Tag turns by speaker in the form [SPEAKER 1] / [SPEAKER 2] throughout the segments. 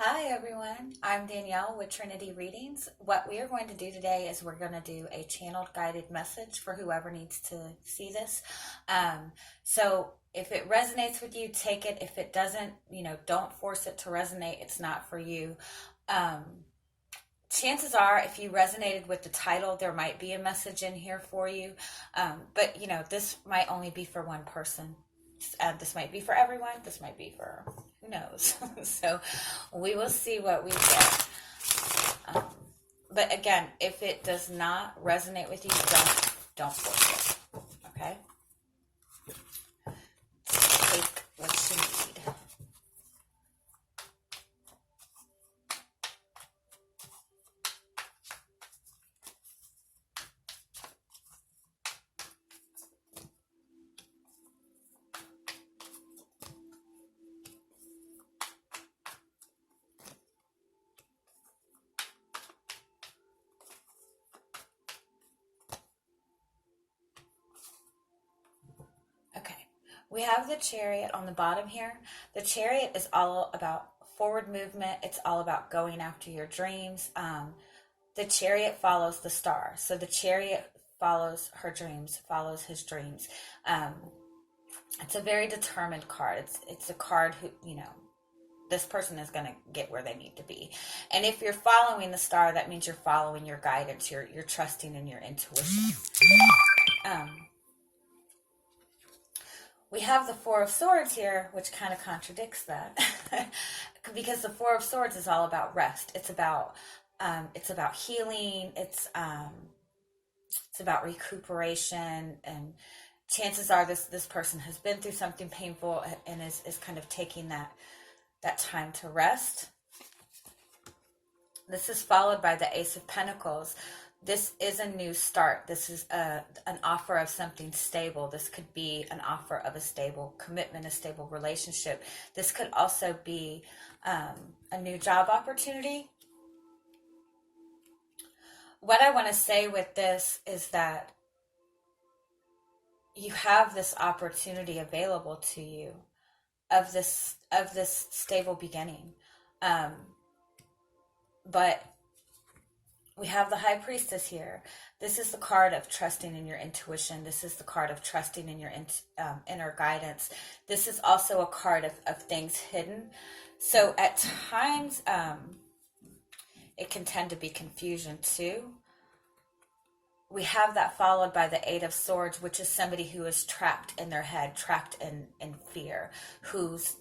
[SPEAKER 1] Hi everyone, I'm Danielle with Trinity Readings. What we are going to do today is we're going to do a channeled guided message for whoever needs to see this. So if it resonates with you, take it. If it doesn't, don't force it to resonate. It's not for you. Um, Chances are, if you resonated with the title, there might be a message in here for you. But this might only be for one person. This might be for everyone. This might be for who knows. So we will see what we get. Um, but again, if it does not resonate with you, don't force it. Okay. Take what you need. Okay, we have the Chariot on the bottom here. The Chariot is all about forward movement. It's all about going after your dreams. The Chariot follows the star. So the Chariot follows her dreams, follows his dreams. Um, it's a very determined card. It's a card who, this person is going to get where they need to be. And if you're following the star, that means you're following your guidance. You're trusting in your intuition. Um, we have the Four of Swords here, which kind of contradicts that, because the Four of Swords is all about rest. It's about healing. It's about recuperation, and chances are this person has been through something painful and is kind of taking that time to rest. This is followed by the Ace of Pentacles. This is a new start. This is an offer of something stable. This could be an offer of a stable commitment, a stable relationship. This could also be a new job opportunity. What I want to say with this is that you have this opportunity available to you of this stable beginning. Um, but we have the High Priestess here. This is the card of trusting in your intuition. This is the card of trusting in your inner guidance. This is also a card of things hidden. So at times, it can tend to be confusion too. We have that followed by the Eight of Swords, which is somebody who is trapped in their head, trapped in fear, who's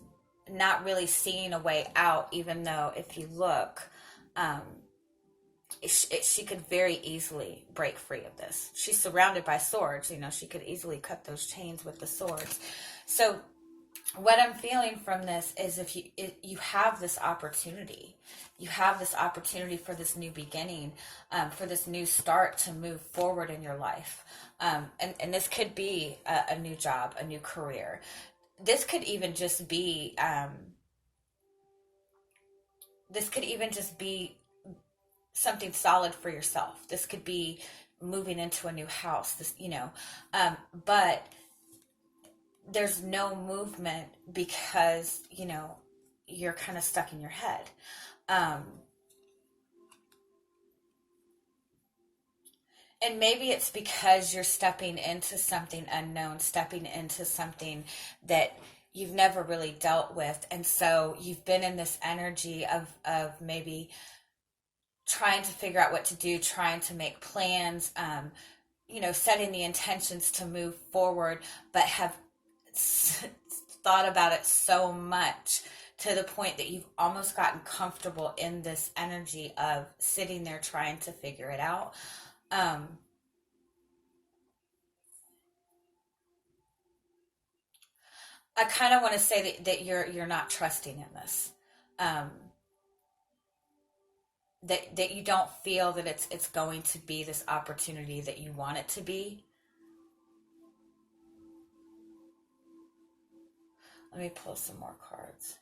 [SPEAKER 1] not really seeing a way out, even though if you look, she could very easily break free of this. She's surrounded by swords. She could easily cut those chains with the swords. So what I'm feeling from this is if you have this opportunity, for this new beginning, for this new start to move forward in your life. And this could be a new job, a new career. This could even just be, something solid for yourself. This could be moving into a new house, but there's no movement because, you're kind of stuck in your head. And maybe it's because you're stepping into something unknown, stepping into something that you've never really dealt with. And so you've been in this energy of maybe trying to figure out what to do, trying to make plans, setting the intentions to move forward, but have thought about it so much to the point that you've almost gotten comfortable in this energy of sitting there trying to figure it out. I kind of want to say that you're not trusting in this. Um, that you don't feel that it's going to be this opportunity that you want it to be. Let me pull some more cards.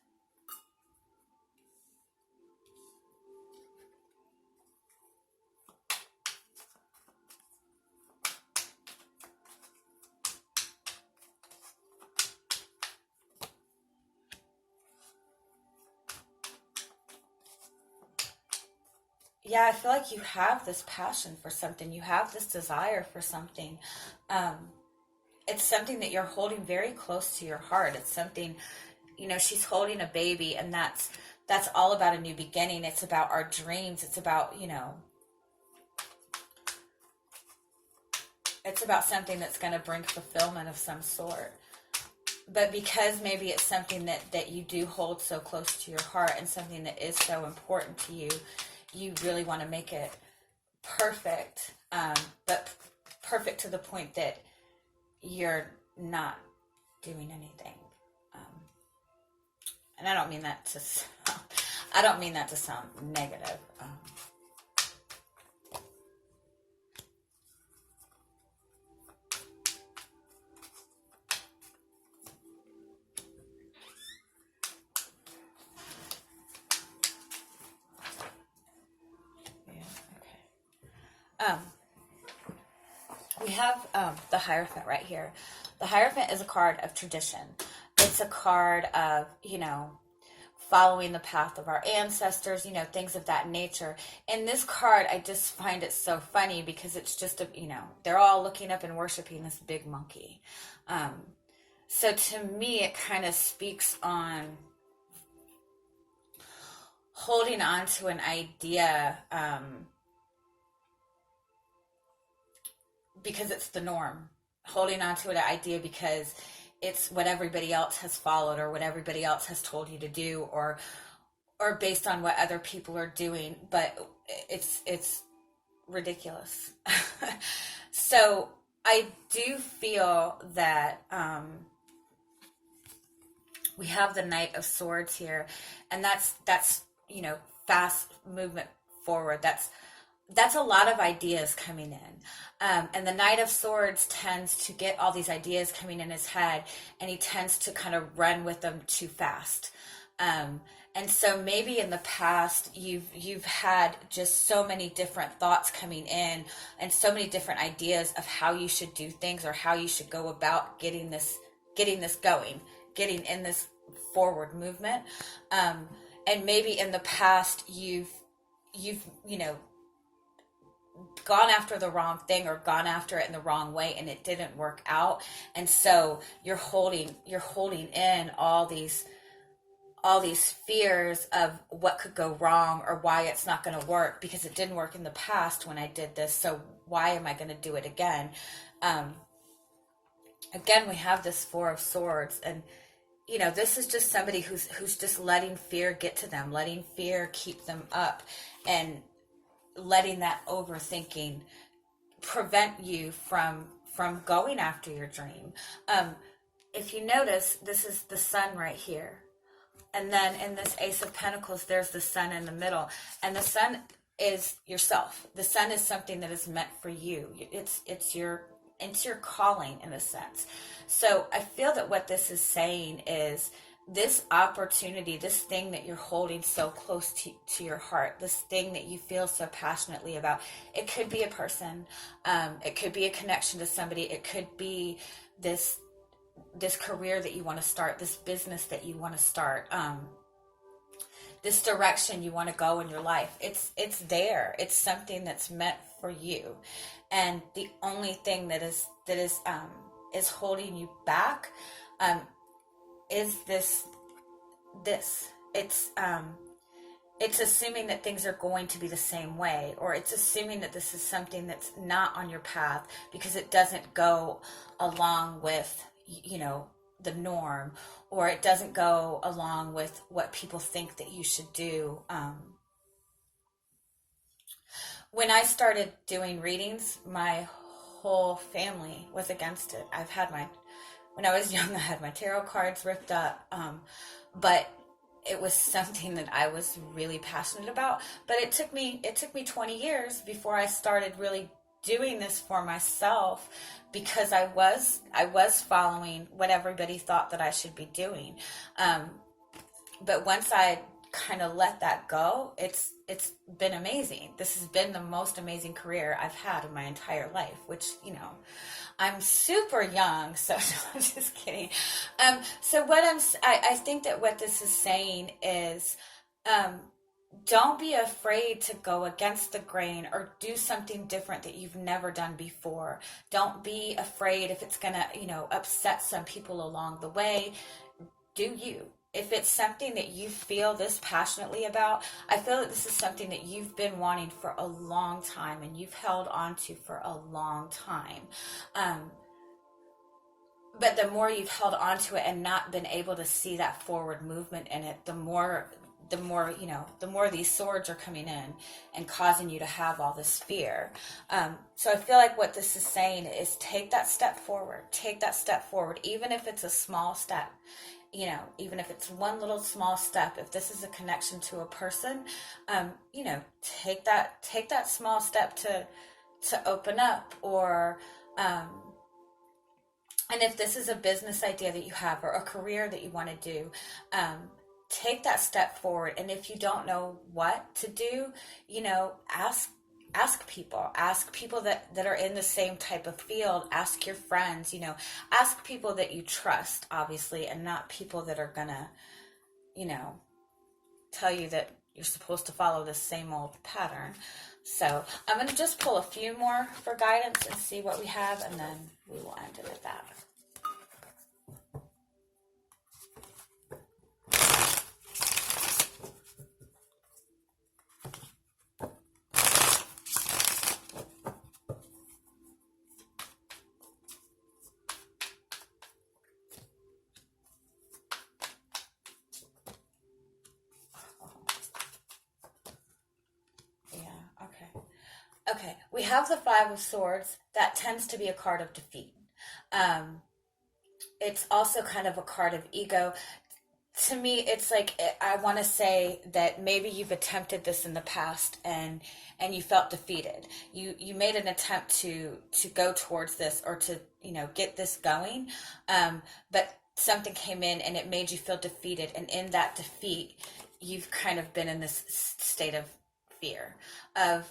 [SPEAKER 1] yeah, I feel like you have this passion for something. You have this desire for something. Um, it's something that you're holding very close to your heart. It's something, she's holding a baby, and that's all about a new beginning. It's about our dreams. It's about, it's about something that's going to bring fulfillment of some sort. But because maybe it's something that you do hold so close to your heart, and something that is so important to you, you really want to make it perfect, but perfect to the point that you're not doing anything. Um, and I don't mean that to I don't mean that to sound negative. Yeah, okay. We have the Hierophant right here. The Hierophant is a card of tradition. It's a card of, following the path of our ancestors, things of that nature. And this card, I just find it so funny because it's just, they're all looking up and worshiping this big monkey. Um, so to me, it kind of speaks on holding on to an idea, because it's the norm. Holding on to an idea because it's what everybody else has followed, or what everybody else has told you to do, or based on what other people are doing, but it's ridiculous. So I do feel that we have the Knight of Swords here, and that's fast movement forward. That's a lot of ideas coming in. And the Knight of Swords tends to get all these ideas coming in his head, and he tends to kind of run with them too fast. And so maybe in the past you've had just so many different thoughts coming in, and so many different ideas of how you should do things, or how you should go about getting this going, getting in this forward movement. And maybe in the past you've gone after the wrong thing, or gone after it in the wrong way, and it didn't work out. And so you're holding in all these fears of what could go wrong, or why it's not going to work, because it didn't work in the past when I did this, so why am I going to do it again? Again, we have this Four of Swords, and this is just somebody who's just letting fear get to them, letting fear keep them up, and letting that overthinking prevent you from going after your dream. If you notice, this is the Sun right here, and then in this Ace of Pentacles, there's the Sun in the middle, and the Sun is yourself. The Sun is something that is meant for you. It's your calling, in a sense. So I feel that what this is saying is, this opportunity, this thing that you're holding so close to your heart, this thing that you feel so passionately about, it could be a person, it could be a connection to somebody, it could be this career that you want to start, this business that you want to start, this direction you want to go in your life. It's there. It's something that's meant for you, and the only thing that is holding you back is this. It's assuming that things are going to be the same way, or it's assuming that this is something that's not on your path because it doesn't go along with the norm, or it doesn't go along with what people think that you should do. When I started doing readings, my whole family was against it. When I was young, I had my tarot cards ripped up, but it was something that I was really passionate about. But it took me 20 years before I started really doing this for myself, because I was following what everybody thought that I should be doing. But once I kind of let that go, it's been amazing. This has been the most amazing career I've had in my entire life, which, I'm super young, so no, I'm just kidding. So I think that what this is saying is, don't be afraid to go against the grain or do something different that you've never done before. Don't be afraid if it's going to, upset some people along the way. Do you. If it's something that you feel this passionately about, I feel that this is something that you've been wanting for a long time and you've held on to for a long time. But the more you've held on to it and not been able to see that forward movement in it, the more these swords are coming in and causing you to have all this fear. So I feel like what this is saying is take that step forward, even if it's a small step, even if it's one little small step. If this is a connection to a person, take that small step to open up, or, and if this is a business idea that you have or a career that you want to do, take that step forward. And if you don't know what to do, ask people that are in the same type of field. Ask your friends, ask people that you trust, obviously, and not people that are gonna, tell you that you're supposed to follow the same old pattern. So I'm going to just pull a few more for guidance and see what we have, and then we will end it at that. Okay, we have the Five of Swords. That tends to be a card of defeat. It's also kind of a card of ego. To me, it's like, I want to say that maybe you've attempted this in the past and you felt defeated. You made an attempt to go towards this, or to get this going, but something came in and it made you feel defeated. And in that defeat, you've kind of been in this state of fear, of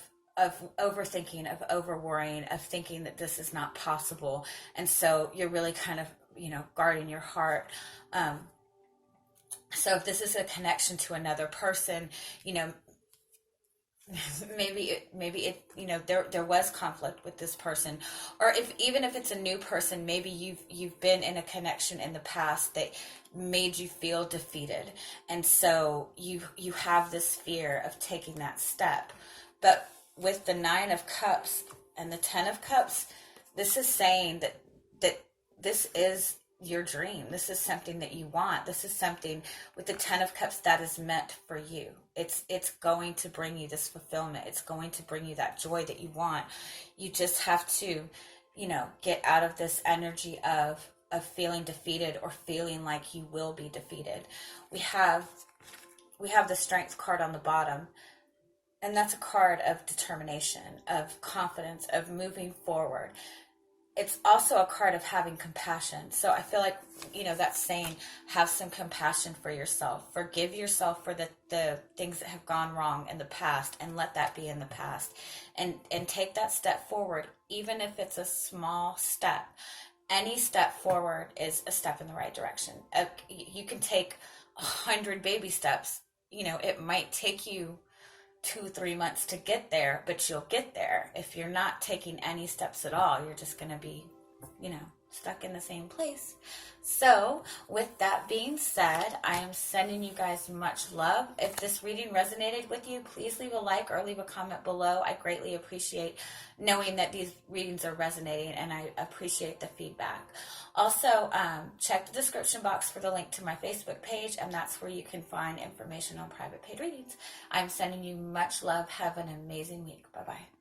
[SPEAKER 1] overthinking, of over worrying, of thinking that this is not possible. And so you're really kind of, guarding your heart. So if this is a connection to another person, maybe it, there was conflict with this person, or even if it's a new person, maybe you've been in a connection in the past that made you feel defeated. And so you have this fear of taking that step. But with the Nine of Cups and the Ten of Cups, this is saying that this is your dream. This is something that you want. This is something, with the Ten of Cups, that is meant for you. It's going to bring you this fulfillment. It's going to bring you that joy that you want. You just have to, get out of this energy of feeling defeated or feeling like you will be defeated. We have the Strength card on the bottom. And that's a card of determination, of confidence, of moving forward. It's also a card of having compassion. So I feel like, that's saying, have some compassion for yourself. Forgive yourself for the things that have gone wrong in the past, and let that be in the past. And take that step forward, even if it's a small step. Any step forward is a step in the right direction. You can take 100 baby steps. It might take you 2-3 months to get there, but you'll get there. If you're not taking any steps at all, you're just going to be, stuck in the same place. So with that being said, I am sending you guys much love. If this reading resonated with you, please leave a like or leave a comment below. I greatly appreciate knowing that these readings are resonating, and I appreciate the feedback. Also, check the description box for the link to my Facebook page, and that's where you can find information on private paid readings. I'm sending you much love. Have an amazing week. Bye-bye.